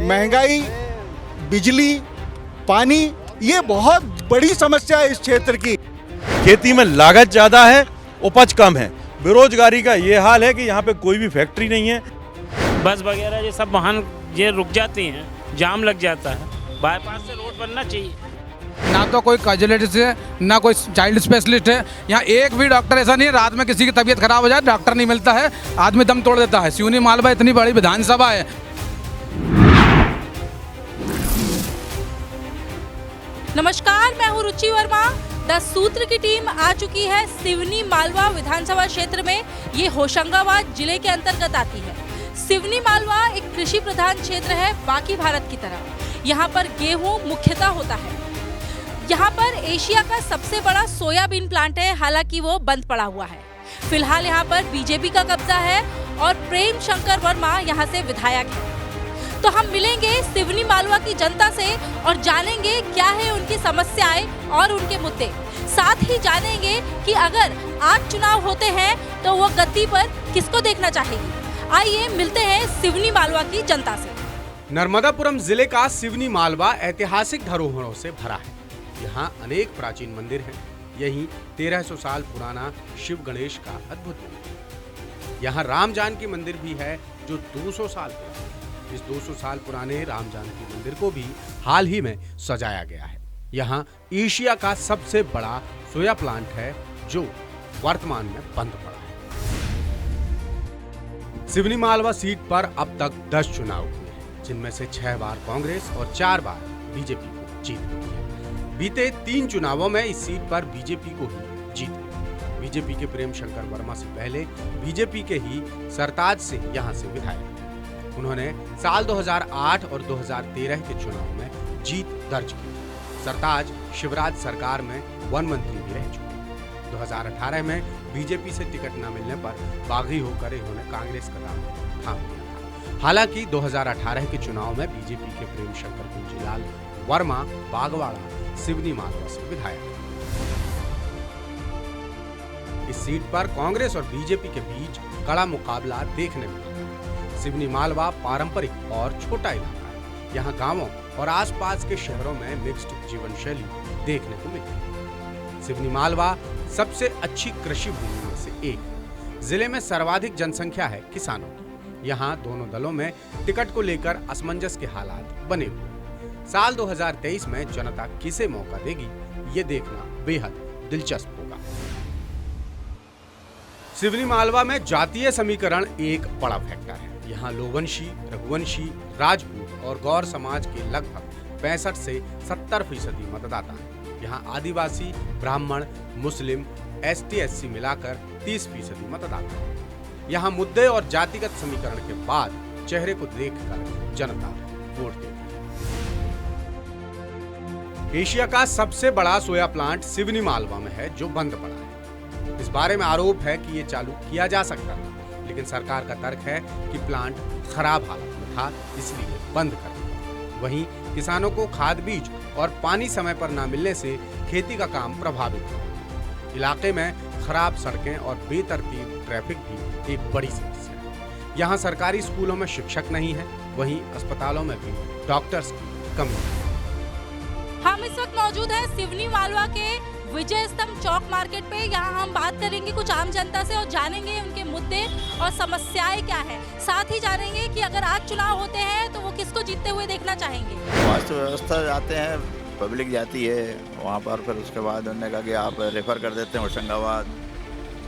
महंगाई, बिजली, पानी, ये बहुत बड़ी समस्या है इस क्षेत्र की। खेती में लागत ज़्यादा है, उपज कम है। बेरोजगारी का ये हाल है कि यहाँ पे कोई भी फैक्ट्री नहीं है। बस वगैरह ये सब वाहन ये रुक जाती हैं, जाम लग जाता है। बाईपास से रोड बनना चाहिए। ना तो कोई कैजुअलिस्ट है, ना कोई चाइल्ड स्पेशलिस्ट है। यहाँ एक भी डॉक्टर ऐसा नहीं है, रात में किसी की तबीयत खराब हो जाए डॉक्टर नहीं मिलता है, आदमी दम तोड़ देता है। सिवनी मालवा इतनी बड़ी विधानसभा है। नमस्कार, मैं हूँ रुचि वर्मा। 10 सूत्र की टीम आ चुकी है सिवनी मालवा विधानसभा क्षेत्र में। ये होशंगाबाद जिले के अंतर्गत आती है। सिवनी मालवा एक कृषि प्रधान क्षेत्र है, बाकी भारत की तरह। यहाँ पर गेहूं मुख्यतः होता है। यहाँ पर एशिया का सबसे बड़ा सोयाबीन प्लांट है, हालांकि वो बंद पड़ा हुआ है। फिलहाल यहाँ पर बीजेपी का कब्जा है और प्रेम शंकर वर्मा यहाँ से विधायक है। तो हम मिलेंगे सिवनी मालवा की जनता से और जानेंगे क्या है उनकी समस्याएं और उनके मुद्दे। साथ ही जानेंगे कि अगर आज चुनाव होते हैं तो वो गद्दी पर किसको देखना चाहेगी। आइए मिलते हैं सिवनी मालवा की जनता से। नर्मदापुरम जिले का सिवनी मालवा ऐतिहासिक धरोहरों से भरा है। यहाँ अनेक प्राचीन मंदिर हैं। यही 1300 साल पुराना शिव गणेश का अद्भुत मंदिर। यहाँ राम जानकी मंदिर भी है जो 200 साल पुराना। इस 200 साल पुराने राम जानकी मंदिर को भी हाल ही में सजाया गया है। यहाँ एशिया का सबसे बड़ा सोया प्लांट है जो वर्तमान में बंद पड़ा है। सिवनी मालवा सीट पर अब तक 10 चुनाव हुए हैं, जिनमें से 6 बार कांग्रेस और 4 बार बीजेपी को जीत मिली है। बीते 3 चुनावों में इस सीट पर बीजेपी को ही जीत मिली। बीजेपी के प्रेम शंकर वर्मा से पहले बीजेपी के ही सरताज सिंह यहाँ से विधायक। उन्होंने साल 2008 और 2013 के चुनाव में जीत दर्ज की। सरताज शिवराज सरकार में वन मंत्री भी रह चुके। 2018 में बीजेपी से टिकट न मिलने पर बागी होकर इन्होंने कांग्रेस का दाम थाम लिया था। हालांकि 2018 के चुनाव में बीजेपी के प्रेम शंकर कुंजीलाल वर्मा बागवाड़ा सिवनी मालवा से विधायक। इस सीट पर कांग्रेस और बीजेपी के बीच कड़ा मुकाबला देखने मिला। सिवनी मालवा पारंपरिक और छोटा इलाका है। यहाँ गांवों और आसपास के शहरों में मिक्स्ड जीवन शैली देखने को मिलती है। सिवनी मालवा सबसे अच्छी कृषि भूमि में से एक है। जिले में सर्वाधिक जनसंख्या है किसानों की। यहाँ दोनों दलों में टिकट को लेकर असमंजस के हालात बने हुए हैं। साल 2023 में जनता किसे मौका देगी, ये देखना बेहद दिलचस्प होगा। सिवनी मालवा में जातीय समीकरण एक बड़ा फैक्टर है। यहाँ लोवंशी, रघुवंशी, राजपूत और गौर समाज के लगभग 65 से 70% मतदाता हैं। यहाँ आदिवासी, ब्राह्मण, मुस्लिम, ST/SC मिलाकर 30% मतदाता हैं। यहाँ मुद्दे और जातिगत समीकरण के बाद चेहरे को देखकर जनता वोट देती है। एशिया का सबसे बड़ा सोया प्लांट सिवनी मालवा में है जो बंद पड़ा है। इस बारे में आरोप है कि ये चालू किया जा सकता था, लेकिन सरकार का तर्क है कि प्लांट खराब हालत में था, इसलिए बंद कर दिया। वहीं किसानों को खाद बीज और पानी समय पर न मिलने से खेती का काम प्रभावित हुआ। इलाके में खराब सड़कें और बेतरतीब ट्रैफिक भी एक बड़ी समस्या है। यहाँ सरकारी स्कूलों में शिक्षक नहीं है, वहीं अस्पतालों में भी डॉक्टर्स की कमी है। हम इस वक्त मौजूद हैं सिवनी मालवा के विजय स्तंभ चौक मार्केट पे। यहाँ हम बात करेंगे कुछ आम जनता से और जानेंगे उनके मुद्दे और समस्याएं क्या है। साथ ही जानेंगे कि अगर आज चुनाव होते हैं तो वो किसको जीतते हुए देखना चाहेंगे। स्वास्थ्य व्यवस्था जाते हैं, पब्लिक जाती है वहाँ पर, फिर उसके बाद उन्होंने कहा कि आप रेफर कर देते हैं होशंगाबाद।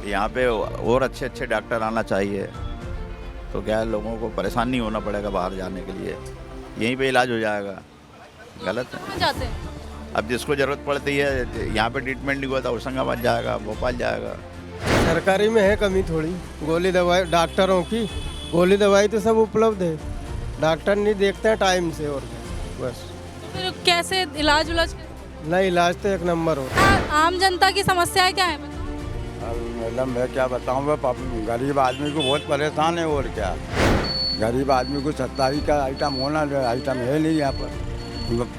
यहाँ पे और अच्छे अच्छे डॉक्टर आना चाहिए, तो क्या है लोगों को परेशान नहीं होना पड़ेगा बाहर जाने के लिए, यहीं पे इलाज हो जाएगा। गलत है। जाते हैं अब जिसको ज़रूरत पड़ती है, यहाँ पे ट्रीटमेंट नहीं हुआ था होशंगाबाद जाएगा, भोपाल जाएगा। सरकारी में है कमी थोड़ी, गोली दवाई डॉक्टरों की, गोली दवाई तो सब उपलब्ध है, डॉक्टर नहीं देखते हैं टाइम से, और बस। फिर कैसे इलाज नहीं, इलाज तो एक नंबर हो। आम जनता की समस्याएं क्या है? मैडम मैं क्या बताऊँ, मैं गरीब आदमी को बहुत परेशान है। और क्या, गरीब आदमी को 27 का आइटम होना, आइटम है नहीं यहाँ पर।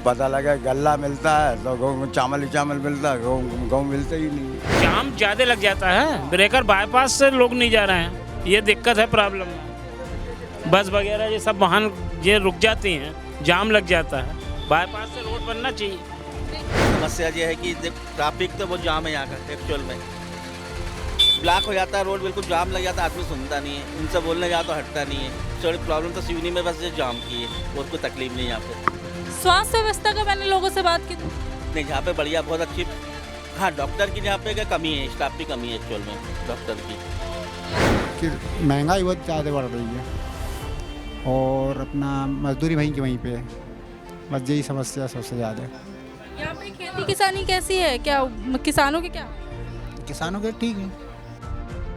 पता लगा गल्ला मिलता है तो चावल ही चावल मिलता है, गेहूँ मिलता ही नहीं। जाम ज़्यादा लग जाता है, ब्रेकर बाईपास से लोग नहीं जा रहे हैं, ये दिक्कत है, प्रॉब्लम है। बस वगैरह ये सब वाहन ये रुक जाते हैं, जाम लग जाता है। बाईपास से रोड बनना चाहिए। समस्या ये है कि ट्रैफिक तो बहुत जाम है यहाँ का, एक्चुअल में ब्लॉक हो जाता है रोड, बिल्कुल जाम लग जाता है, आदमी सुनता नहीं है, उनसे बोलने जाओ तो हटता नहीं है। चोरी प्रॉब्लम तो सिवनी में बस ये जाम की है और कोई तकलीफ नहीं यहाँ पे। स्वास्थ्य व्यवस्था का मैंने लोगों से बात की थी, नहीं यहाँ पे बढ़िया, बहुत अच्छी। हाँ, डॉक्टर की यहाँ पे क्या कमी है, स्टाफ की कमी है एक्चुअल में डॉक्टर की। कि महंगाई बहुत ज़्यादा बढ़ रही है और अपना मजदूरी वहीं की वहीं पे है, बस यही समस्या सबसे ज़्यादा है। यहाँ पे खेती किसानी कैसी है, क्या किसानों की क्या? किसानों के ठीक है।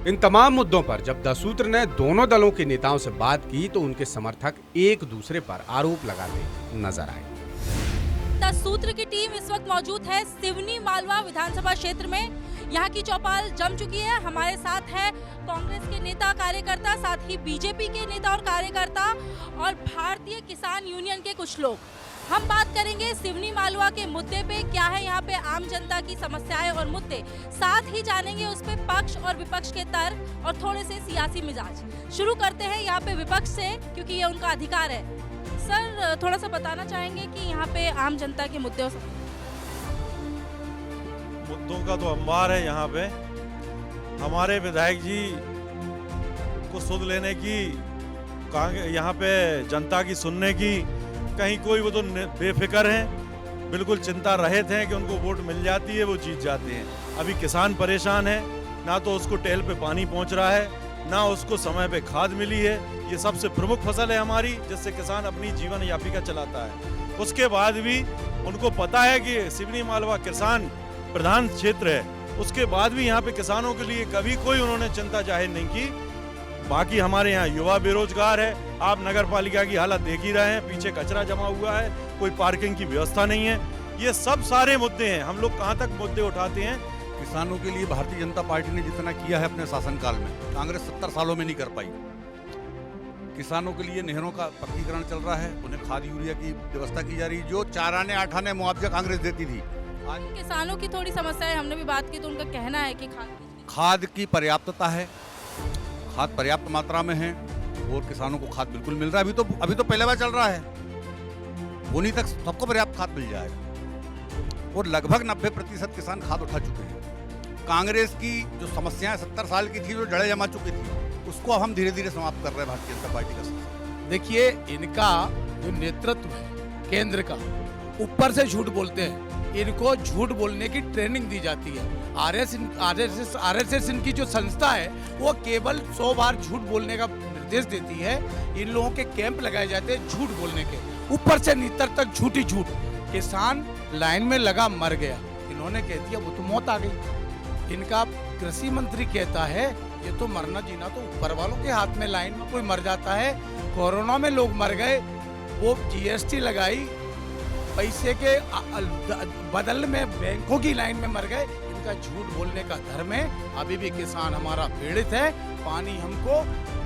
इन तमाम मुद्दों पर जब द सूत्र ने दोनों दलों के नेताओं से बात की तो उनके समर्थक एक दूसरे पर आरोप लगाते नजर आए। द सूत्र की टीम इस वक्त मौजूद है सिवनी मालवा विधानसभा क्षेत्र में। यहाँ की चौपाल जम चुकी है। हमारे साथ है कांग्रेस के नेता कार्यकर्ता, साथ ही बीजेपी के नेता और कार्यकर्ता और भारतीय किसान यूनियन के कुछ लोग। हम बात करेंगे सिवनी मालवा के मुद्दे पे, क्या है यहाँ पे आम जनता की समस्याएं और मुद्दे, साथ ही जानेंगे उस पे पक्ष और विपक्ष के तर्क और थोड़े से सियासी मिजाज। शुरू करते हैं यहाँ पे विपक्ष से, क्योंकि ये उनका अधिकार है। सर, थोड़ा सा बताना चाहेंगे कि यहाँ पे आम जनता के मुद्दों का तो अंबार है यहाँ पे। हमारे विधायक जी को सुध लेने की, यहाँ पे जनता की सुनने की, कहीं कोई वो तो बेफिक्र हैं, बिल्कुल चिंता रहित हैं कि उनको वोट मिल जाती है, वो जीत जाते हैं। अभी किसान परेशान है, ना तो उसको टेल पे पानी पहुंच रहा है, ना उसको समय पे खाद मिली है। ये सबसे प्रमुख फसल है हमारी, जिससे किसान अपनी जीवन यापिका चलाता है। उसके बाद भी उनको पता है कि सिवनी मालवा किसान प्रधान क्षेत्र है, उसके बाद भी यहाँ पे किसानों के लिए कभी कोई उन्होंने चिंता जाहिर नहीं की। बाकी हमारे यहाँ युवा बेरोजगार है, आप नगर पालिका की हालत देख ही रहे हैं, पीछे कचरा जमा हुआ है, कोई पार्किंग की व्यवस्था नहीं है। ये सब सारे मुद्दे हैं। हम लोग कहाँ तक मुद्दे उठाते हैं? किसानों के लिए भारतीय जनता पार्टी ने जितना किया है अपने शासनकाल में, कांग्रेस 70 सालों में नहीं कर पाई। किसानों के लिए नहरों का पक्कीकरण चल रहा है, उन्हें खाद यूरिया की व्यवस्था की जा रही है, जो 4 आने 8 आने मुआवजा कांग्रेस देती थी। आज किसानों की थोड़ी समस्या है, हमने भी बात की तो उनका कहना है कि खाद की पर्याप्तता है, खाद पर्याप्त मात्रा में है और किसानों को खाद बिल्कुल मिल रहा है। अभी तो पहले बार चल रहा है, बोनी तक सबको पर्याप्त खाद मिल जाएगा और लगभग 90% किसान खाद उठा चुके हैं। कांग्रेस की जो समस्याएं 70 साल की थी, जो जड़ें जमा चुकी थी, उसको अब हम धीरे धीरे समाप्त कर रहे हैं भारतीय जनता पार्टी का। देखिए, इनका जो नेतृत्व है केंद्र का, ऊपर से झूठ बोलते हैं, इनको झूठ बोलने की ट्रेनिंग दी जाती है। आरएसएस इनकी जो संस्था है वो केवल 100 बार झूठ बोलने का निर्देश देती है। इन लोगों के कैंप लगाए जाते हैं झूठ बोलने के, ऊपर से नीचे तक झूठी झूठ। किसान लाइन में लगा मर गया, इन्होंने कह दिया वो तो मौत आ गई। इनका कृषि मंत्री कहता है ये तो मरना जीना तो ऊपर वालों के हाथ में, लाइन में कोई मर जाता है। कोरोना में लोग मर गए, वो जीएसटी लगाई, पैसे के बदल में बैंकों की लाइन में मर गए। इनका झूठ बोलने का धर्म है। अभी भी किसान हमारा पीड़ित है। पानी हमको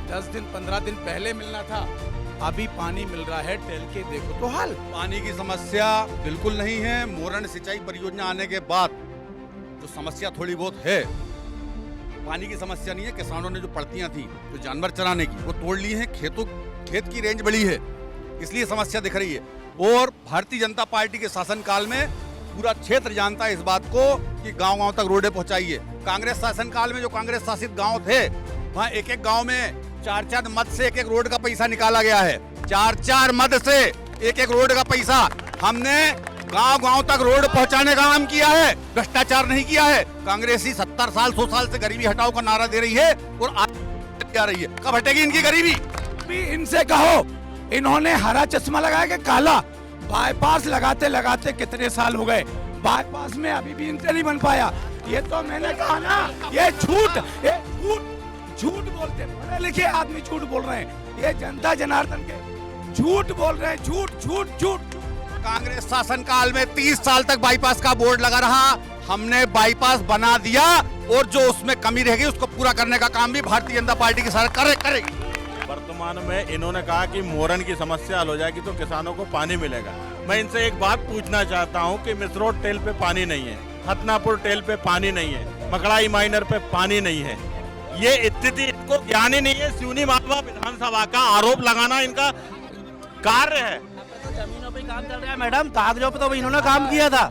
10 दिन 15 दिन पहले मिलना था, अभी पानी मिल रहा है, टेल के देखो तो हाल। पानी की समस्या बिल्कुल नहीं है। मोरन सिंचाई परियोजना आने के बाद जो समस्या थोड़ी बहुत है, पानी की समस्या नहीं है। किसानों ने जो पड़तियां थी जो जानवर चराने की, वो तोड़ ली है। खेत की रेंज बढ़ी है, इसलिए समस्या दिख रही है। और भारतीय जनता पार्टी के शासनकाल में पूरा क्षेत्र जानता है इस बात को कि गांव-गांव तक रोडें पहुंचाइए। कांग्रेस शासनकाल में जो कांग्रेस शासित गांव थे, वहां एक-एक गांव में 4-4 मद से एक-एक रोड का पैसा निकाला गया है। 4-4 मद से एक-एक रोड का पैसा हमने गांव-गांव तक रोड पहुंचाने का काम किया है, भ्रष्टाचार नहीं किया है। कांग्रेसी 70 साल 100 साल से गरीबी हटाओ का नारा दे रही है और आज आ रही है। कब हटेगी इनकी गरीबी? इनसे कहो, इन्होंने हरा चश्मा लगाया कि काला। बाईपास लगाते लगाते कितने साल हो गए, बाईपास में अभी भी इनसे नहीं बन पाया। ये तो मैंने कहा ना, ये झूठ बोलते, पढ़े लिखे आदमी झूठ बोल रहे हैं। ये जनता जनार्दन के झूठ बोल रहे हैं, झूठ। कांग्रेस शासनकाल में 30 साल तक बाईपास का बोर्ड लगा रहा, हमने बाईपास बना दिया और जो उसमें कमी रह गई उसको पूरा करने का काम भी भारतीय जनता पार्टी की सरकार करेगी। वर्तमान में इन्होंने कहा कि मोरन की समस्या हल हो जाएगी तो किसानों को पानी मिलेगा। मैं इनसे एक बात पूछना चाहता हूं कि मिसरोड टेल पे पानी नहीं है, हतनापुर टेल पे पानी नहीं है, मकड़ाई माइनर पे पानी नहीं है ये स्थिति इनको ज्ञान ही नहीं है। सिवनी मालवा विधानसभा का आरोप लगाना इनका कार्य है। जमीनों पे काम चल रहा है मैडम, कागजों पे तो इन्होंने काम किया था।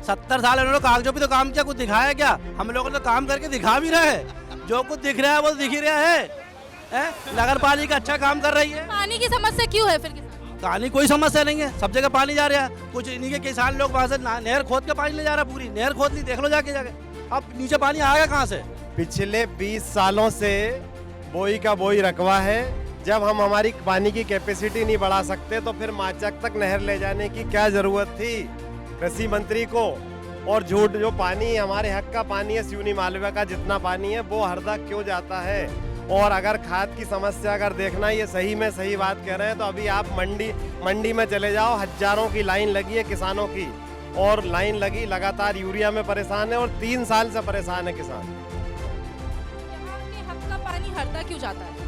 70 साल इन्होंने कागजों पे तो काम किया, कुछ दिखाया क्या? हम लोगों ने तो काम करके दिखा भी रहे हैं। जो कुछ दिख रहा है वो दिख ही रहा है। नगर पालिका अच्छा काम कर रही है। पानी की समस्या क्यों है फिर? पानी कोई समस्या नहीं है, सब जगह पानी जा रहा है। कुछ इन्हीं के किसान लोग वहाँ से नहर खोद के पानी ले जा रहा है, पूरी नहर खोद ली, देख लो जाके अब नीचे पानी आएगा कहाँ से? पिछले 20 सालों से बोई का बोई रकबा है। जब हम हमारी पानी की कैपेसिटी नहीं बढ़ा सकते तो फिर माचक तक नहर ले जाने की क्या जरूरत थी कृषि मंत्री को? और झूठ, जो पानी हमारे हक का पानी है, सिवनी मालवा का जितना पानी है वो हरदा क्यों जाता है? और अगर खाद की समस्या अगर देखना, ये सही में सही बात कह रहे हैं, तो अभी आप मंडी में चले जाओ, हजारों की लाइन लगी है किसानों की, और लाइन लगी लगातार, यूरिया में परेशान है और 3 साल से परेशान है किसान। हक का पानी हरदा क्यों जाता है?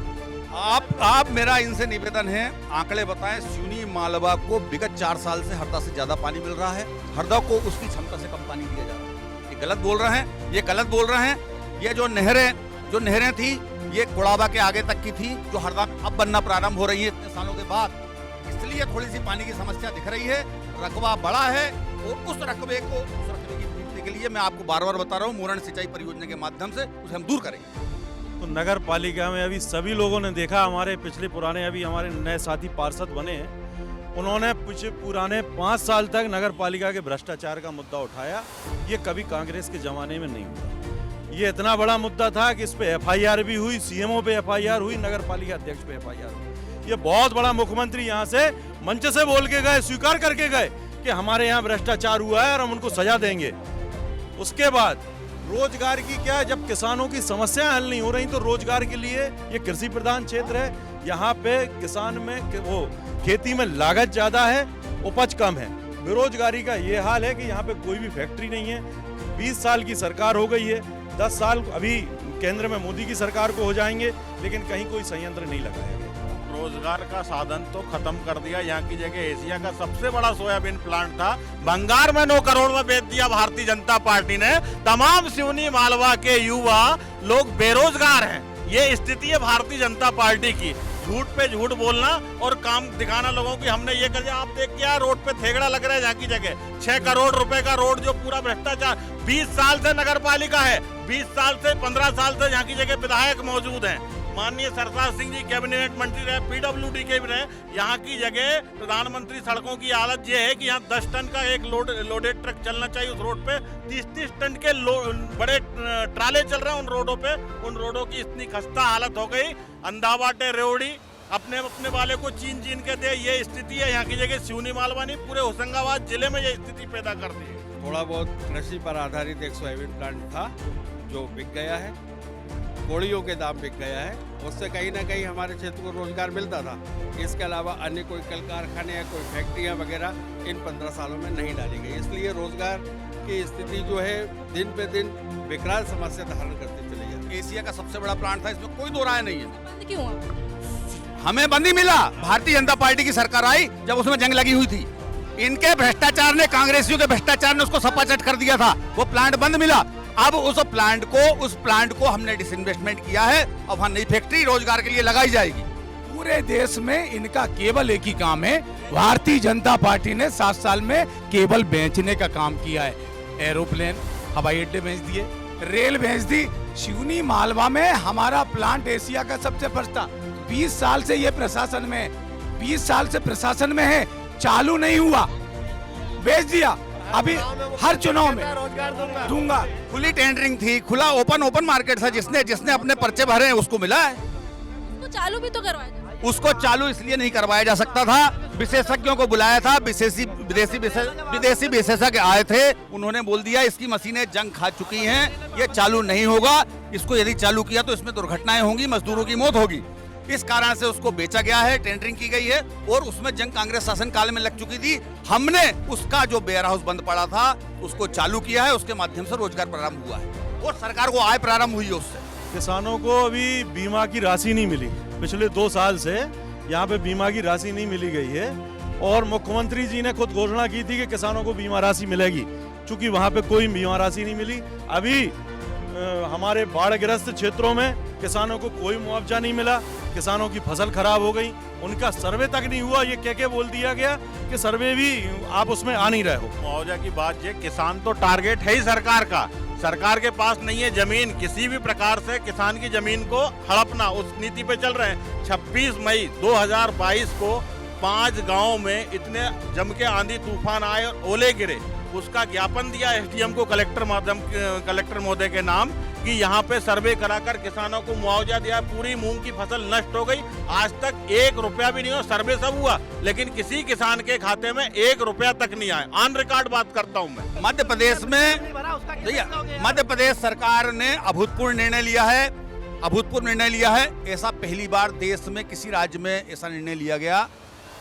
आप मेरा इनसे निवेदन है, आंकड़े बताएं। सिवनी मालवा को विगत 4 साल से हरदा से ज्यादा पानी मिल रहा है, हरदा को उसकी क्षमता से कम पानी दिया जा रहा है। ये गलत बोल रहे हैं, ये गलत बोल रहे हैं। ये जो नहरें थी, ये कुड़ावा के आगे तक की थी, जो हरदा अब बनना प्रारंभ हो रही है इतने सालों के बाद। इसलिए थोड़ी सी पानी की समस्या दिख रही है। रकबा बड़ा है और उस रकबे की पूर्ति के लिए मैं आपको बार बार बता रहा हूँ, मोरण सिंचाई परियोजना के माध्यम से उसे हम दूर करेंगे। तो नगर पालिका में अभी सभी लोगों ने देखा, हमारे पिछले पुराने अभी हमारे नए साथी पार्षद बने हैं, उन्होंने पिछले पुराने 5 साल तक नगर पालिका के भ्रष्टाचार का मुद्दा उठाया। ये कभी कांग्रेस के जमाने में नहीं हुआ। ये इतना बड़ा मुद्दा था कि इस पे एफआईआर भी हुई, सीएमओ पे एफआईआर हुई, नगर पालिका अध्यक्ष पे एफआईआर हुई। ये बहुत बड़ा, मुख्यमंत्री यहाँ से मंच से बोल के गए, स्वीकार करके गए कि हमारे यहाँ भ्रष्टाचार हुआ है और हम उनको सजा देंगे। उसके बाद रोजगार की क्या, जब किसानों की समस्याएं हल नहीं हो रही तो रोजगार के लिए, ये कृषि प्रधान क्षेत्र है, यहाँ पे किसान में वो खेती में लागत ज्यादा है, उपज कम है। बेरोजगारी का ये हाल है कि यहाँ पे कोई भी फैक्ट्री नहीं है। 20 साल की सरकार हो गई है, 10 साल अभी केंद्र में मोदी की सरकार को हो जाएंगे, लेकिन कहीं कोई संयंत्र नहीं लगाया गया। रोजगार का साधन तो खत्म कर दिया। यहाँ की जगह एशिया का सबसे बड़ा सोयाबीन प्लांट था, बंगाल में 9 करोड़ में बेच दिया भारतीय जनता पार्टी ने। तमाम सिवनी मालवा के युवा लोग बेरोजगार हैं। ये स्थिति है भारतीय जनता पार्टी की। झूठ पे झूठ बोलना और काम दिखाना लोगों की, हमने ये कर दिया। आप देख क्या रोड पे थेगड़ा लग रहा है यहाँ की जगह। 6 करोड़ रुपए का रोड, जो पूरा भ्रष्टाचार। 20 साल से नगर पालिका है, 20 साल से 15 साल से यहाँ की जगह विधायक मौजूद हैं। माननीय सरदार सिंह जी कैबिनेट मंत्री रहे, पीडब्ल्यूडी के भी रहे। यहाँ की जगह प्रधानमंत्री सड़कों की हालत ये है कि यहाँ 10 टन का एक लोडेड ट्रक चलना चाहिए उस रोड पे। 30-30 टन के बड़े ट्राले चल रहे हैं उन रोडों पे। उन रोडों की इतनी खस्ता हालत हो गई, अंधा बाटे रेवड़ी अपने वाले को चीन के दे, ये स्थिति है यहाँ की जगह। सिवनी मालवा नहीं, पूरे होशंगाबाद जिले में ये स्थिति पैदा कर दी है। थोड़ा बहुत कृषि पर आधारित एक सोयाबीन प्लांट था जो बिक गया है, कोड़ियों के दाम बिक गया है। उससे कहीं ना कहीं हमारे क्षेत्र को रोजगार मिलता था। इसके अलावा अन्य कोई कल कारखाने या कोई फैक्ट्रियां वगैरह इन 15 सालों में नहीं डाली गई। इसलिए रोजगार की स्थिति जो है दिन पे दिन विकराल समस्या धारण करती चली जाती है। एशिया का सबसे बड़ा प्लांट था, इसमें कोई दो राय नहीं है। बंद क्यों हुआ? हमें बंद ही मिला। भारतीय जनता पार्टी की सरकार आई जब उसमें जंग लगी हुई थी। इनके भ्रष्टाचार ने, कांग्रेसियों के भ्रष्टाचार ने उसको सपाचट कर दिया था। वो प्लांट बंद मिला। अब उस प्लांट को हमने डिसइन्वेस्टमेंट किया है। अब वहाँ नई फैक्ट्री रोजगार के लिए लगाई जाएगी। पूरे देश में इनका केवल एक ही काम है। भारतीय जनता पार्टी ने 7 साल में केवल बेचने का काम किया है। एरोप्लेन, हवाई अड्डे बेच दिए, रेल बेच दी। सिवनी मालवा में हमारा प्लांट एशिया का सबसे फर्स्ट था। 20 साल से ये प्रशासन में, 20 साल से प्रशासन में है, चालू नहीं हुआ, बेच दिया। अभी हर चुनाव में दूंगा। खुली टेंडरिंग थी, खुला ओपन मार्केट था। जिसने अपने पर्चे भरे हैं उसको मिला है। उसको चालू भी तो करवाया। उसको चालू इसलिए नहीं करवाया जा सकता था, विशेषज्ञों को बुलाया था, विदेशी विशेषज्ञ आए थे, उन्होंने बोल दिया इसकी मशीनें जंग खा चुकी हैं, ये चालू नहीं होगा। इसको यदि चालू किया तो इसमें दुर्घटनाएं होंगी, मजदूरों की मौत होगी। इस कारण से उसको बेचा गया है, टेंडरिंग की गई है और उसमें जंग कांग्रेस शासन काल में लग चुकी थी। हमने उसका जो वेयर हाउस बंद पड़ा था उसको चालू किया है, उसके माध्यम से रोजगार प्रारंभ हुआ है और सरकार को आय प्रारंभ हुई है उससे। किसानों को अभी बीमा की राशि नहीं मिली, पिछले 2 साल से यहाँ पे बीमा की राशि नहीं मिली गई है और मुख्यमंत्री जी ने खुद घोषणा की थी कि किसानों को बीमा राशि मिलेगी। चूंकि वहाँ पे कोई बीमा राशि नहीं मिली, अभी हमारे बाढ़ग्रस्त क्षेत्रों में किसानों को कोई मुआवजा नहीं मिला, किसानों की फसल खराब हो गई, उनका सर्वे तक नहीं हुआ। ये कह के बोल दिया गया कि सर्वे भी आप उसमें आ नहीं रहे हो। मुआवजा की बात ये, किसान तो टारगेट है ही सरकार का, सरकार के पास नहीं है जमीन, किसी भी प्रकार से किसान की जमीन को हड़पना, उस नीति पे चल रहे हैं। 26 मई 2022 को 5 गांव में इतने जम के आंधी तूफान आए और ओले गिरे, उसका ज्ञापन दिया एसडीएम को कलेक्टर महोदय के नाम कि यहाँ पे सर्वे कराकर किसानों को मुआवजा दिया। पूरी मूंग की फसल नष्ट हो गई, आज तक 1 रुपया भी नहीं हो। सर्वे सब हुआ लेकिन किसी किसान के खाते में 1 रुपया तक नहीं आया। ऑन रिकॉर्ड बात करता हूँ मैं। मध्य प्रदेश में मध्य प्रदेश सरकार ने अभूतपूर्व निर्णय लिया है, अभूतपूर्व निर्णय लिया है। ऐसा पहली बार देश में किसी राज्य में ऐसा निर्णय लिया गया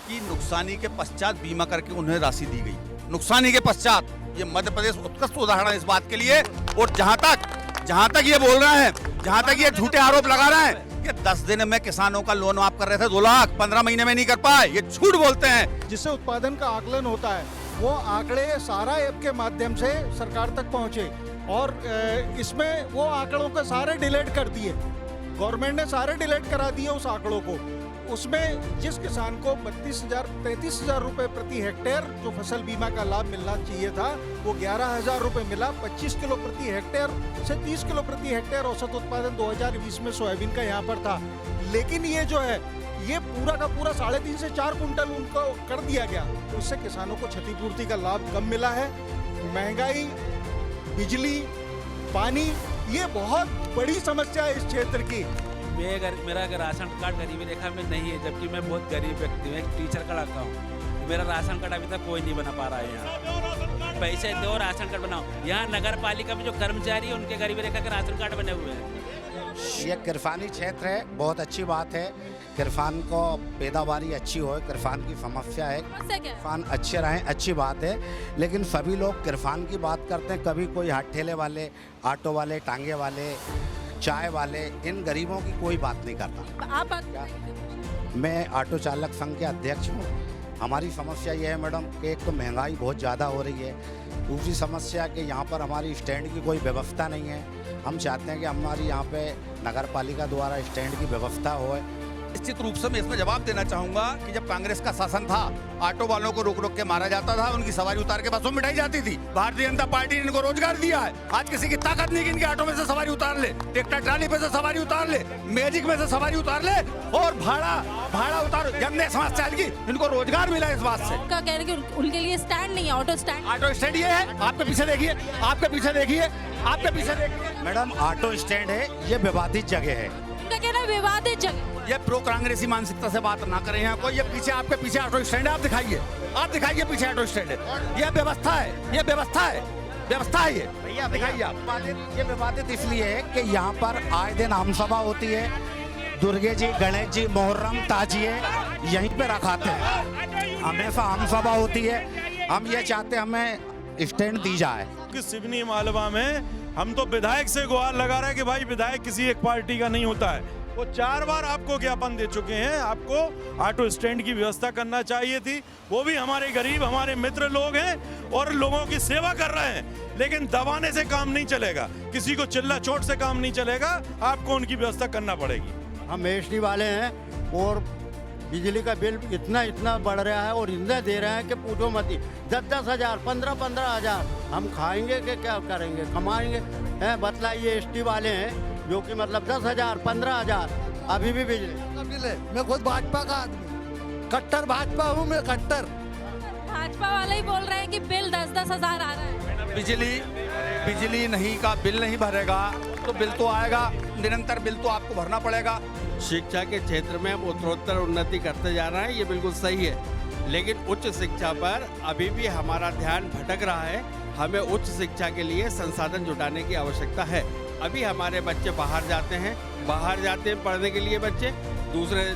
कि नुकसानी के पश्चात बीमा करके उन्हें राशि दी गई। नुकसानी के पश्चात, ये मध्य प्रदेश उत्कृष्ट उदाहरण है इस बात के लिए। और जहां तक ये बोल रहे हैं, जहां तक ये झूठे आरोप लगा रहे हैं कि 10 दिन में किसानों का लोन माफ कर रहे थे 2 लाख, 15 महीने में नहीं कर पाए, ये झूठ बोलते हैं। जिससे उत्पादन का आकलन होता है, वो आंकड़े सारा ऐप के माध्यम से सरकार तक पहुंचे और इसमें वो आंकड़ों के सारे डिलीट कर दिए। गवर्नमेंट ने सारे डिलीट करा दिए उस आंकड़ों को। उसमें जिस किसान को 33,000 रुपए प्रति हेक्टेयर जो फसल बीमा का लाभ मिलना चाहिए था, वो 11,000 रुपए मिला। 25 किलो प्रति हेक्टेयर से 30 किलो प्रति हेक्टेयर औसत उत्पादन 2020 में सोयाबीन का यहाँ पर था। लेकिन ये जो है, ये पूरा का पूरा 3.5 से 4 कुंटल उनको कर दिया गया। तो इससे किसानों को क्षतिपूर्ति का लाभ कम मिला है। महंगाई, बिजली, पानी, ये बहुत बड़ी समस्या है इस क्षेत्र की। मेरा राशन कार्ड गरीबी रेखा में नहीं है, जबकि मैं बहुत गरीब व्यक्ति हूँ, एक टीचर का लड़का हूँ। मेरा राशन कार्ड अभी तक कोई नहीं बना पा रहा है। यहाँ पैसे दो, राशन कार्ड बनाओ। यहाँ नगर पालिका में जो कर्मचारी है उनके गरीबी रेखा के राशन कार्ड बने हुए हैं। ये किरफानी क्षेत्र है, बहुत अच्छी बात है। किरफान को पैदावारी अच्छी हो, किरफान की समस्या है, किरफान अच्छे रहें, अच्छी बात है। लेकिन सभी लोग किरफान की बात करते हैं, कभी कोई हाथ ठेले वाले, ऑटो वाले, टांगे वाले, चाय वाले, इन गरीबों की कोई बात नहीं करता। आप बात मैं ऑटो चालक संघ के अध्यक्ष हूँ। हमारी समस्या ये है मैडम कि एक तो महंगाई बहुत ज़्यादा हो रही है, दूसरी समस्या कि यहाँ पर हमारी स्टैंड की कोई व्यवस्था नहीं है। हम चाहते हैं कि हमारी यहाँ पे नगर पालिका द्वारा स्टैंड की व्यवस्था हो। निश्चित रूप से मैं इसमें जवाब देना चाहूंगा कि जब कांग्रेस का शासन था, ऑटो वालों को रोक रोक के मारा जाता था, उनकी सवारी उतार के बसों में मिटाई जाती थी। भारतीय जनता पार्टी ने इनको रोजगार दिया है। आज किसी की ताकत नहीं कि इनके ऑटो में से सवारी उतार ले, ट्रैक्टर ट्राली पे से सवारी उतार ले, मैजिक में से सवारी उतार ले और भाड़ा उतार। हमने समस्या की, इनको रोजगार मिला इस बात से। उनका कहना है कि उनके लिए स्टैंड नहीं है, ऑटो स्टैंड। ऑटो स्टैंड ये है, आपके पीछे देखिए, आपके पीछे देखिए, आपके पीछे देखिए। मैडम ऑटो स्टैंड है, ये विवादित जगह है। उनका कहना है विवादित जगह। ये प्रो कांग्रेसी मानसिकता से बात ना करें यहाँ कोई। ये पीछे, आपके पीछे ऑटो स्टैंड है, आप दिखाइए पीछे ऑटो स्टैंड है। ये व्यवस्था है, ये व्यवस्था है ये। भैया दिखाइए आप। ये विवादित इसलिए है कि यहाँ पर आए दिन आम सभा होती है, दुर्गे जी, गणेश जी, मुहर्रम, ताजिए यहीं पे रखाते हैं, हमेशा आम सभा होती है। हम ये चाहते हैं हमें स्टैंड दी जाए। कि सिवनी मालवा में हम तो विधायक से गुहार लगा रहे हैं कि भाई विधायक किसी एक पार्टी का नहीं होता है। वो 4 बार आपको ज्ञापन दे चुके हैं, आपको ऑटो स्टैंड की व्यवस्था करना चाहिए थी। वो भी हमारे गरीब, हमारे मित्र लोग हैं और लोगों की सेवा कर रहे हैं। लेकिन दबाने से काम नहीं चलेगा, किसी को चिल्ला चोट से काम नहीं चलेगा, आपको उनकी व्यवस्था करना पड़ेगी। हम एसटी वाले हैं और बिजली का बिल इतना बढ़ रहा है और इतना दे रहे हैं कि पूछो मत ही। 10-10 हज़ार, 15-15 हज़ार हम खाएंगे कि क्या करेंगे, कमाएंगे हैं? बतलाइए। एसटी वाले हैं जो कि मतलब 10 हज़ार, 15 हज़ार अभी भी बिजली। मैं खुद भाजपा का आदमी, कट्टर भाजपा हूँ मैं, कट्टर भाजपा वाले ही बोल रहे हैं कि बिल 10-10 हज़ार आ रहा है। बिजली नहीं का बिल नहीं भरेगा तो बिल तो आएगा, निरंतर बिल तो आपको भरना पड़ेगा। शिक्षा के क्षेत्र में हम उत्तरोत्तर उन्नति करते जा रहे हैं, ये बिल्कुल सही है। लेकिन उच्च शिक्षा पर अभी भी हमारा ध्यान भटक रहा है। हमें उच्च शिक्षा के लिए संसाधन जुटाने की आवश्यकता है। अभी हमारे बच्चे बाहर जाते हैं पढ़ने के लिए, बच्चे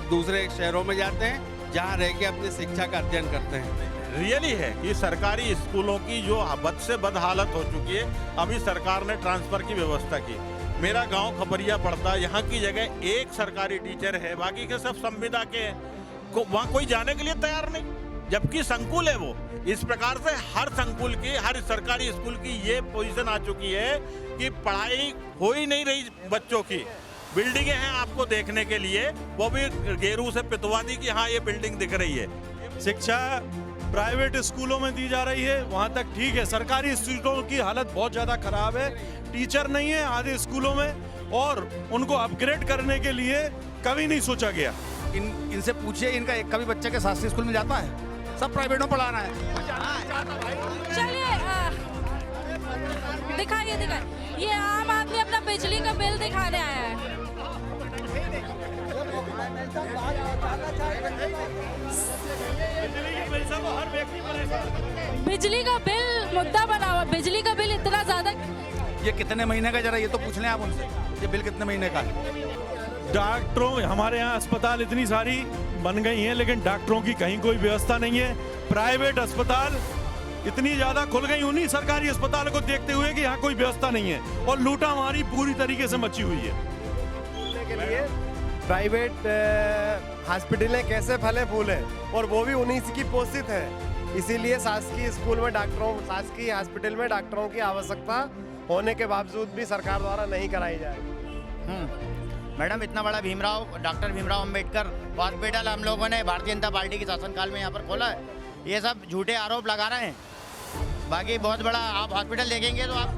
दूसरे शहरों में जाते हैं, जहाँ रह के अपनी शिक्षा का अध्ययन करते हैं। रियली है कि सरकारी स्कूलों की जो बद से बद हालत हो चुकी है, अभी सरकार ने ट्रांसफर की व्यवस्था की। मेरा गांव खपरिया पड़ता है, यहाँ की जगह एक सरकारी टीचर है, बाकी के सब संविदा के हैं। वहाँ कोई जाने के लिए तैयार नहीं। जबकि संकुल है वो। इस प्रकार से हर संकुल की, हर सरकारी स्कूल की ये पोजीशन आ चुकी है कि पढ़ाई हो ही नहीं रही बच्चों की। बिल्डिंगें हैं आपको देखने के लिए, वो भी गेरू से पिटवा दी कि हाँ ये बिल्डिंग दिख रही है। शिक्षा प्राइवेट स्कूलों में दी जा रही है, वहाँ तक ठीक है। सरकारी स्कूलों की हालत बहुत ज़्यादा खराब है, टीचर नहीं है आधे स्कूलों में, और उनको अपग्रेड करने के लिए कभी नहीं सोचा गया। इनसे पूछिए, इनका एक का भी बच्चे के शासकीय स्कूल में जाता है? सब प्राइवेट में पढ़ाना है। चलिए दिखाइए दिखाइए, ये आम आदमी अपना बिजली का बिल दिखाने आया है। बिजली का बिल मुद्दा बना हुआ, बिजली का बिल इतना ज्यादा। ये कितने महीने का, जरा ये तो पूछ लें आप उनसे, ये बिल कितने महीने का है? डॉक्टरों, हमारे यहाँ अस्पताल इतनी सारी बन गई हैं, लेकिन डॉक्टरों की कहीं कोई व्यवस्था नहीं है। प्राइवेट अस्पताल इतनी ज्यादा खुल गई उन्हीं सरकारी अस्पताल को देखते हुए कि यहाँ कोई व्यवस्था नहीं है, और लूटामारी पूरी तरीके से मची हुई है। के लिए प्राइवेट हॉस्पिटलें कैसे फले फूले, और वो भी उन्हीं की पोषित है। इसीलिए शासकीय स्कूल में डॉक्टरों, शासकीय हॉस्पिटल में डॉक्टरों की आवश्यकता होने के बावजूद भी सरकार द्वारा नहीं कराई जा रही। मैडम, इतना बड़ा डॉक्टर भीमराव अंबेडकर हॉस्पिटल हम लोगों ने भारतीय जनता पार्टी के शासनकाल में यहाँ पर खोला है। ये सब झूठे आरोप लगा रहे हैं। बाकी बहुत बड़ा आप हॉस्पिटल देखेंगे तो आप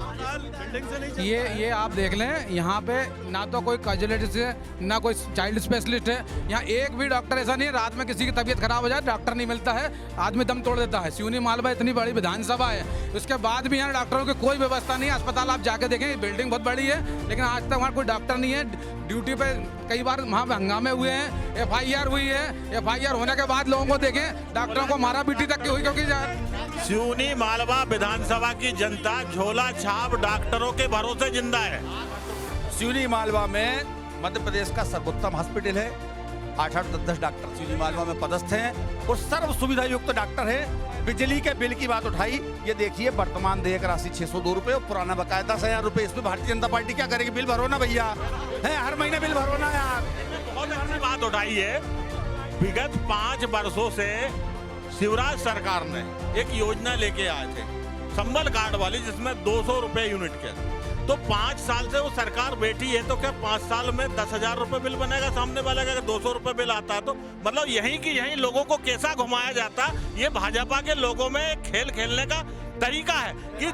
बिल्डिंग से नहीं। ये आप देख लें, यहाँ पे ना तो कोई कार्डियोलॉजिस्ट है, ना कोई चाइल्ड स्पेशलिस्ट है। यहाँ एक भी डॉक्टर ऐसा नहीं है, रात में किसी की तबीयत खराब हो जाए डॉक्टर नहीं मिलता है, आदमी दम तोड़ देता है। सिवनी मालवा इतनी बड़ी विधानसभा है, उसके बाद भी यहाँ डॉक्टरों की कोई व्यवस्था नहीं है। अस्पताल आप जाके देखें, बिल्डिंग बहुत बड़ी है, लेकिन आज तक वहाँ कोई डॉक्टर नहीं है। ड्यूटी पे कई बार वहाँ पे हंगामे हुए हैं, FIR हुई है, FIR होने के बाद लोगों को देखें, डॉक्टरों को मारा पीटी तक की हुई, क्योंकि सिवनी मालवा विधानसभा की जनता झोला छाप डॉक्टरों के भरोसे जिंदा है। सिवनी मालवा में मध्य प्रदेश का सर्वोत्तम हॉस्पिटल है। 8-8, 10-10 डॉक्टर सिवनी मालवा में पदस्थ हैं और सर्व सुविधा युक्त डॉक्टर है। बिजली के बिल की बात उठाई, ये देखिए वर्तमान देयक राशि 602 रुपए और पुराना बकाया 10,000 रुपए। इसमें भारतीय जनता पार्टी क्या करेगी? बिल भरो ना भैया, है हर महीने बिल भरो ना यार। बहुत अच्छी बात उठाई है। विगत 5 वर्षों से शिवराज सरकार ने एक योजना लेके आए थे, संबल कार्ड वाली, जिसमें 200 रुपए यूनिट के। तो 5 साल से वो सरकार बैठी है, तो क्या 5 साल में 10,000 रुपए बिल बनेगा सामने वाले का? 200 रुपए बिल आता है तो मतलब यहीं की यहीं लोगों को कैसा घुमाया जाता। ये भाजपा के लोगों में खेल खेलने का तरीका है कि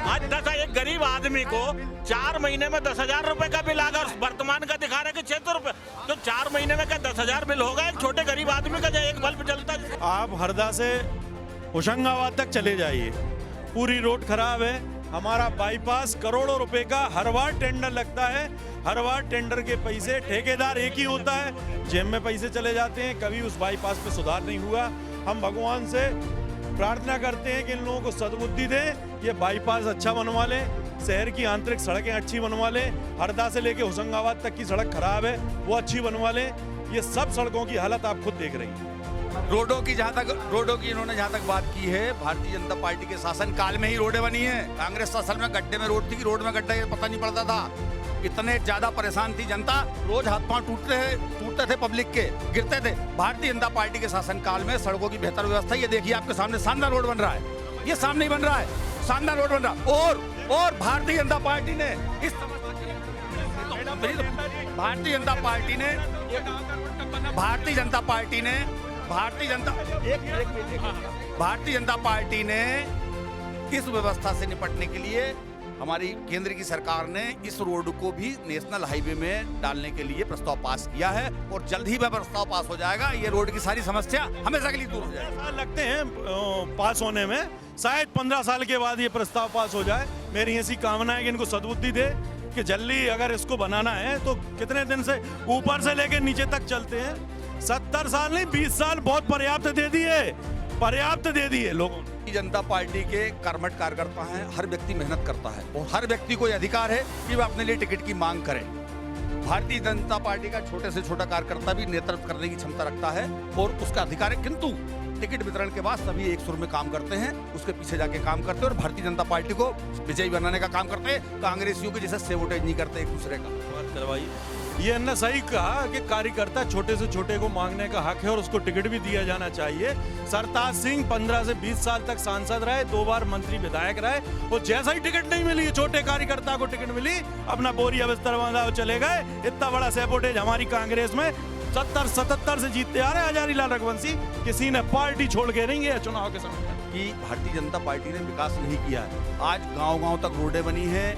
आज एक गरीब आदमी को 4 महीने में 10,000 रुपए का बिल आगा, वर्तमान का दिखा रहे कि 600 रुपए, तो 4 महीने में क्या 10,000 बिल होगा एक छोटे गरीब आदमी का जो एक बल्ब जलता है? आप हरदा से होशंगाबाद तक चले जाइए, पूरी रोड खराब है। हमारा बाईपास करोड़ों रुपए का हर बार टेंडर लगता है, हर बार टेंडर के पैसे ठेकेदार एक ही होता है, जेब में पैसे चले जाते हैं। कभी उस बाईपास पे सुधार नहीं हुआ। हम भगवान से प्रार्थना करते हैं कि इन लोगों को सद्बुद्धि दें, ये बाईपास अच्छा बनवा लें, शहर की आंतरिक सड़कें अच्छी बनवा लें। हरदा से लेके होशंगाबाद तक की सड़क खराब है, वो अच्छी बनवा लें। ये सब सड़कों की हालत आप खुद देख रही हैं। रोडों की इन्होंने जहाँ तक बात की है, भारतीय जनता पार्टी के शासन काल में ही रोडें बनी है। कांग्रेस शासन में गड्ढे में रोड थी कि रोड में गड्ढा ये पता नहीं पड़ता था। इतने ज्यादा परेशान थी जनता, रोज हाथ पांव टूटते थे पब्लिक के, गिरते थे। भारतीय जनता पार्टी के शासन काल में सड़कों की बेहतर व्यवस्था, ये देखिए आपके सामने शानदार रोड बन रहा है, ये सामने ही बन रहा है, शानदार रोड बन रहा है। और भारतीय जनता पार्टी ने इस भारतीय जनता पार्टी ने इस व्यवस्था से निपटने के लिए हमारी केंद्र की सरकार ने इस रोड को भी नेशनल हाईवे में डालने के लिए प्रस्ताव पास किया है और जल्द ही वह प्रस्ताव पास हो जाएगा। ये रोड की सारी समस्या हमेशा के लिए दूर हो जाएगी। लगते हैं पास होने में, शायद 15 साल के बाद ये प्रस्ताव पास हो जाए। मेरी ऐसी कामना है कि इनको सद्बुद्धि दे कि जल्दी अगर इसको बनाना है तो कितने दिन से ऊपर से लेकर नीचे तक चलते हैं। 70 साल नहीं 20 साल बहुत पर्याप्त दे दिए लोगों ने। जनता पार्टी के कर्मठ कार्यकर्ता हैं, हर व्यक्ति मेहनत करता है और हर व्यक्ति को यह अधिकार है कि वह अपने लिए टिकट की मांग करे। भारतीय जनता पार्टी का छोटे से छोटा कार्यकर्ता भी नेतृत्व करने की क्षमता रखता है और उसका अधिकार है, किंतु टिकट वितरण के बाद सभी एक सुर में काम करते हैं, उसके पीछे जाके काम करते हैं और भारतीय जनता पार्टी को विजयी बनाने का काम करते हैं। कांग्रेसियों के जैसे सेवोटेज नहीं करते एक दूसरे का। बात करवाइए। ये इन्होंने सही कहा कि कार्यकर्ता छोटे से छोटे को मांगने का हक है और उसको टिकट भी दिया जाना चाहिए। सरताज सिंह 15 से 20 साल तक सांसद रहे, 2 बार मंत्री विधायक रहे, और जैसा ही टिकट नहीं मिली, छोटे कार्यकर्ता को टिकट मिली, अपना बोरिया बिस्तर बांधा और चले गए। इतना बड़ा सैपोटेज हमारी कांग्रेस में 70-77 से जीतते आ रहे हैं हजारी लाल रघुवंशी। किसी ने पार्टी छोड़ के नहीं है चुनाव के समय कि भारतीय जनता पार्टी ने विकास नहीं किया है। आज गांव-गांव तक रोडें बनी हैं,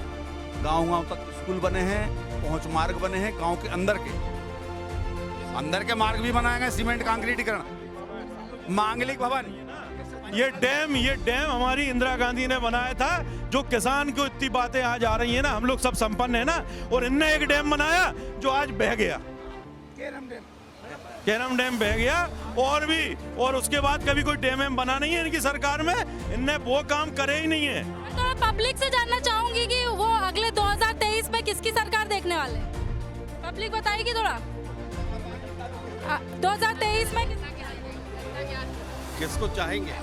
गांव-गांव तक स्कूल बने हैं, पहुंच मार्ग बने हैं, गांव के अंदर के मार्ग भी बनाए गए, सीमेंट कांक्रीटीकरण, मांगलिक भवन। ये डैम हमारी इंदिरा गांधी ने बनाया था। जो किसान को इतनी बातें आज आ रही है ना, हम लोग सब संपन्न है ना, और इनने एक डैम बनाया जो आज बह गया, केरम डैम बह गया। और उसके बाद कभी कोई डैम बना नहीं है इनकी सरकार में, इनने वो काम करे ही नहीं है। तो पब्लिक से जानना चाहूंगी कि वो अगले 2023 में किसकी सरकार देखने वाले, पब्लिक बताएगी थोड़ा। 2023 में किसको चाहेंगे?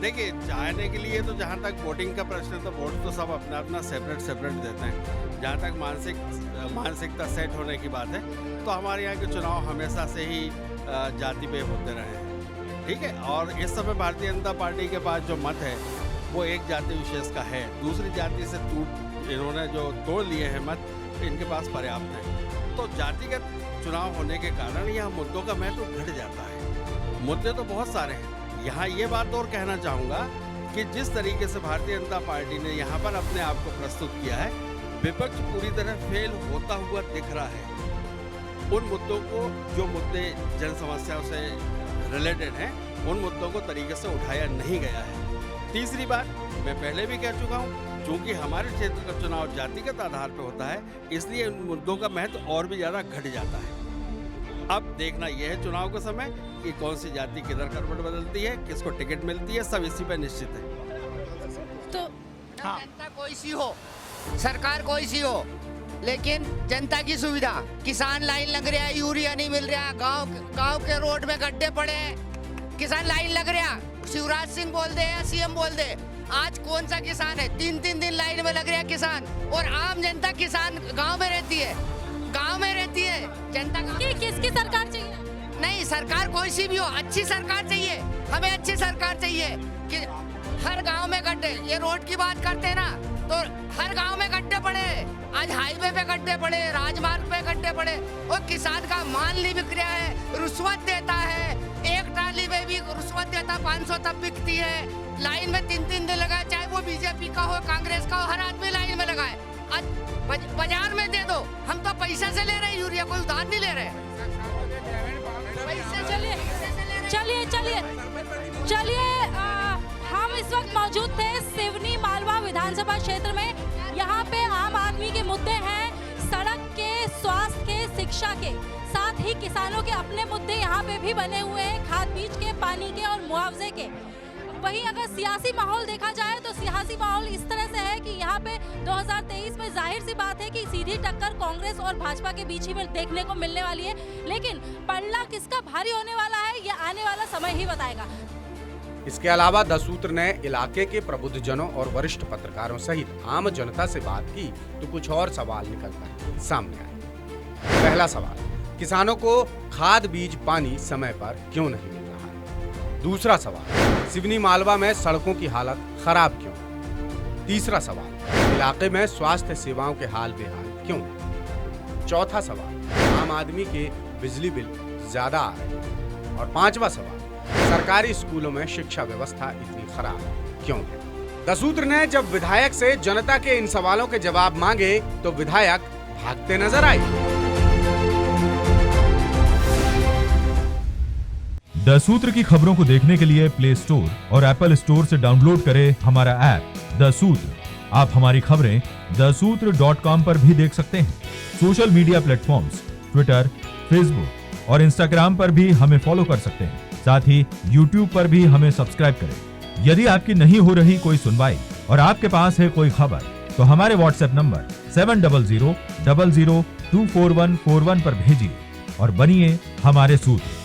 देखिए, चाहने के लिए तो जहाँ तक वोटिंग का प्रश्न है, तो वोट तो सब अपना अपना सेपरेट देते हैं। जहाँ तक मानसिकता सेट होने की बात है, तो हमारे यहाँ के चुनाव हमेशा से ही जाति पे होते रहे हैं, ठीक है। और इस समय भारतीय जनता पार्टी के पास जो मत है वो एक जाति विशेष का है, दूसरी जाति से इन्होंने जो तोड़ लिए हैं मत, इनके पास पर्याप्त है। तो जातिगत चुनाव होने के कारण यह मुद्दों का महत्व घट जाता है। मुद्दे तो बहुत सारे हैं। यहाँ ये बात और कहना चाहूँगा कि जिस तरीके से भारतीय जनता पार्टी ने यहाँ पर अपने आप को प्रस्तुत किया है, विपक्ष पूरी तरह फेल होता हुआ दिख रहा है। उन मुद्दों को, जो मुद्दे जन समस्याओं से रिलेटेड हैं, उन मुद्दों को तरीके से उठाया नहीं गया है। तीसरी बात, मैं पहले भी कह चुका हूँ, चूँकि हमारे क्षेत्र का चुनाव जातिगत आधार पर होता है, इसलिए उन मुद्दों का महत्व और भी ज़्यादा घट जाता है। अब देखना यह है चुनाव के समय कि कौन सी जाति किधर करवट बदलती है, किसको टिकट मिलती है, सब इसी पे निश्चित है। तो जनता कोई सी हो, सरकार कोई सी हो, लेकिन जनता की सुविधा, किसान लाइन लग रहा है, यूरिया नहीं मिल रहा, गांव के रोड में गड्ढे पड़े हैं, किसान लाइन लग रहा, शिवराज सिंह बोल दे या सीएम बोल दे, आज कौन सा किसान है 3-3 दिन लाइन में लग रहा है किसान, और आम जनता किसान गाँव में रहती है, जनता किसकी सरकार चाहिए? नहीं, सरकार कोई सी भी हो, अच्छी सरकार चाहिए, हमें अच्छी सरकार चाहिए कि हर गांव में गड्ढे, ये रोड की बात करते हैं ना, तो हर गांव में गड्ढे पड़े, आज हाईवे पे गड्ढे पड़े, राजमार्ग पे गड्ढे पड़े, और किसान का माल नहीं बिक रहा है, रुश्वत देता है, एक ट्राली में भी रुश्वत देता, 500 तब बिकती है, लाइन में 3-3 दिन लगा, चाहे वो बीजेपी का हो, कांग्रेस का हो, हर आदमी लाइन में लगा है। बाजार में दे दो, हम तो पैसा से ले रहे हैं यूरिया, कोई उधार नहीं ले रहे। चलिए हम इस वक्त मौजूद थे सिवनी मालवा विधानसभा क्षेत्र में। यहाँ पे आम आदमी के मुद्दे हैं, सड़क के, स्वास्थ्य के, शिक्षा के, साथ ही किसानों के अपने मुद्दे यहाँ पे भी बने हुए हैं, खाद बीज के, पानी के और मुआवजे के। वहीं अगर सियासी माहौल देखा जाए तो सियासी माहौल इस तरह से है कि यहाँ पे 2023 में जाहिर सी बात है कि सीधी टक्कर कांग्रेस और भाजपा के बीच ही में देखने को मिलने वाली है, लेकिन पलड़ा किसका भारी होने वाला है ये आने वाला समय ही बताएगा। इसके अलावा 10 सूत्र ने इलाके के प्रबुद्धजनों और वरिष्ठ पत्रकारों सहित आम जनता से बात की तो कुछ और सवाल निकलकर सामने आए। पहला सवाल, किसानों को खाद बीज पानी समय पर क्यों नहीं मिल रहा है? दूसरा सवाल, सिवनी मालवा में सड़कों की हालत खराब क्यों? तीसरा सवाल, इलाके में स्वास्थ्य सेवाओं के हाल बेहाल क्यों? चौथा सवाल, आम आदमी के बिजली बिल ज्यादा आ रहे हैं? और पांचवा सवाल, सरकारी स्कूलों में शिक्षा व्यवस्था इतनी खराब क्यों है? 10 सूत्र ने जब विधायक से जनता के इन सवालों के जवाब मांगे तो विधायक भागते नजर आए। 10 सूत्र की खबरों को देखने के लिए प्ले स्टोर और एप्पल स्टोर से डाउनलोड करें हमारा ऐप 10 सूत्र। आप हमारी खबरें daसूत्र.com पर भी देख सकते हैं। Social media platforms Twitter, Facebook और इंस्टाग्राम पर भी हमें फॉलो कर सकते हैं। साथ ही YouTube पर भी हमें सब्सक्राइब करें। यदि आपकी नहीं हो रही कोई सुनवाई और आपके पास है कोई खबर तो हमारे व्हाट्सएप नंबर 7000024141 पर भेजिए और बनिए हमारे सूत्र।